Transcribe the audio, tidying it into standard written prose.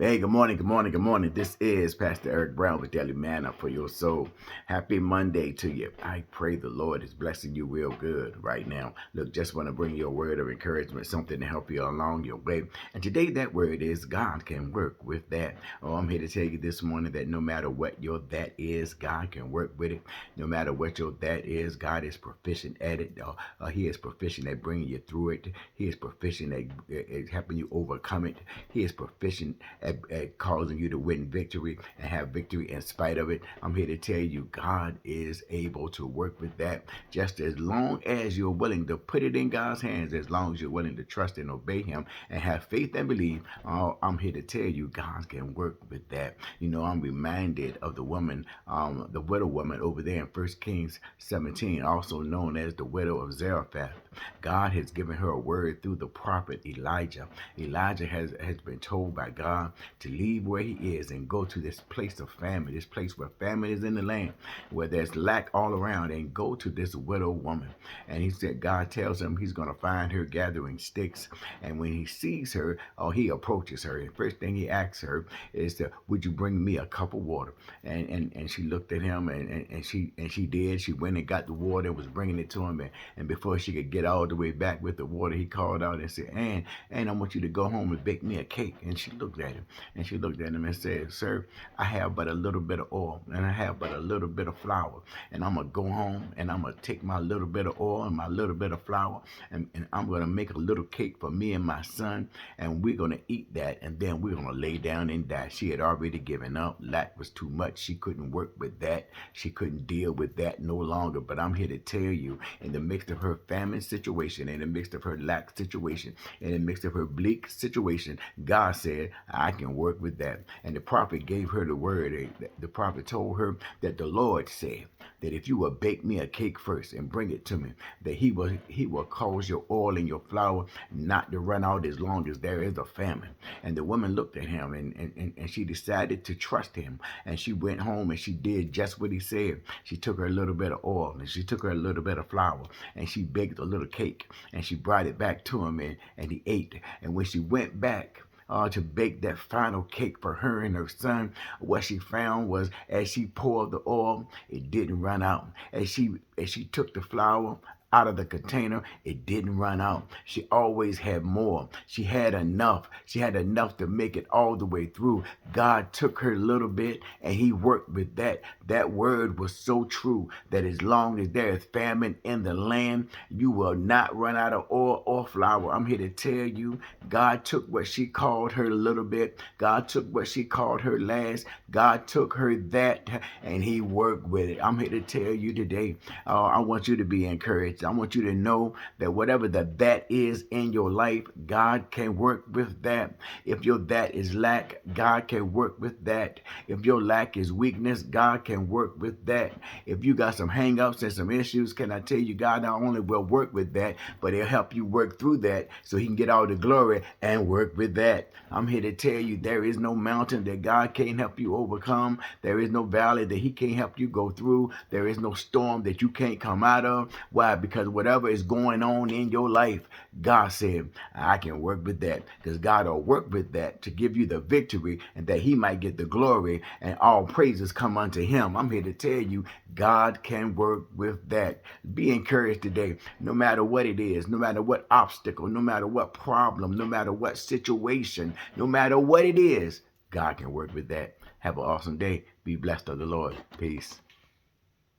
Hey, good morning, good morning, good morning. This is Pastor Eric Brown with Daily Manna for your soul. Happy Monday to you. I pray the Lord is blessing you real good right now. Look, just want to bring you a word of encouragement, something to help you along your way. And today that word is God can work with that. Oh, I'm here to tell you this morning that no matter what your that is, God can work with it. No matter what your that is, God is proficient at it. He is proficient at bringing you through it. He is proficient at helping you overcome it. He is proficient at causing you to win victory and have victory in spite of it. I'm here to tell you God is able to work with that just as long as you're willing to put it in God's hands, as long as you're willing to trust and obey Him and have faith and believe. I'm here to tell you God can work with that. You know, I'm reminded of the woman, the widow woman over there in 1 Kings 17, also known as the widow of Zarephath. God has given her a word through the prophet Elijah. Elijah has been told by God to leave where he is and go to this place of famine, this place where famine is in the land, where there's lack all around, and go to this widow woman. And he said, God tells him he's going to find her gathering sticks. And when he sees her, he approaches her. And first thing he asks her is, would you bring me a cup of water? And she looked at him, and she did. She went and got the water and was bringing it to him. And before she could get all the way back with the water, he called out and said, Ann, I want you to go home and bake me a cake. And she looked at him. And she looked at him and said, Sir, I have but a little bit of oil, and I have but a little bit of flour. And I'm going to go home, and I'm going to take my little bit of oil and my little bit of flour, and I'm going to make a little cake for me and my son, and we're going to eat that, and then we're going to lay down and die. She had already given up. Lack was too much. She couldn't work with that. She couldn't deal with that no longer. But I'm here to tell you, in the midst of her famine situation, in the midst of her lack situation, in the midst of her bleak situation, God said, I can work with that. And the prophet gave her the word. The prophet told her that the Lord said that if you will bake me a cake first and bring it to me, that he will cause your oil and your flour not to run out as long as there is a famine. And the woman looked at him, and she decided to trust him. And she went home and she did just what he said. She took her a little bit of oil and she took her a little bit of flour, and she baked a little cake, and she brought it back to him, and he ate. And when she went back to bake that final cake for her and her son, what she found was, as she poured the oil, it didn't run out. As she took the flour out of the container, it didn't run out. She always had more. She had enough. She had enough to make it all the way through. God took her little bit and he worked with that. That word was so true that as long as there is famine in the land, you will not run out of oil or flour. I'm here to tell you, God took what she called her little bit. God took what she called her last. God took her that, and he worked with it. I'm here to tell you today, I want you to be encouraged. I want you to know that whatever that is in your life, God can work with that. If your that is lack, God can work with that. If your lack is weakness, God can work with that. If you got some hang-ups and some issues, can I tell you, God not only will work with that, but he'll help you work through that so he can get all the glory and work with that. I'm here to tell you, there is no mountain that God can't help you overcome. There is no valley that he can't help you go through. There is no storm that you can't come out of. Why? Because whatever is going on in your life, God said, I can work with that, because God will work with that to give you the victory, and that he might get the glory, and all praises come unto him. I'm here to tell you, God can work with that. Be encouraged today. No matter what it is, no matter what obstacle, no matter what problem, no matter what situation, no matter what it is, God can work with that. Have an awesome day. Be blessed of the Lord. Peace.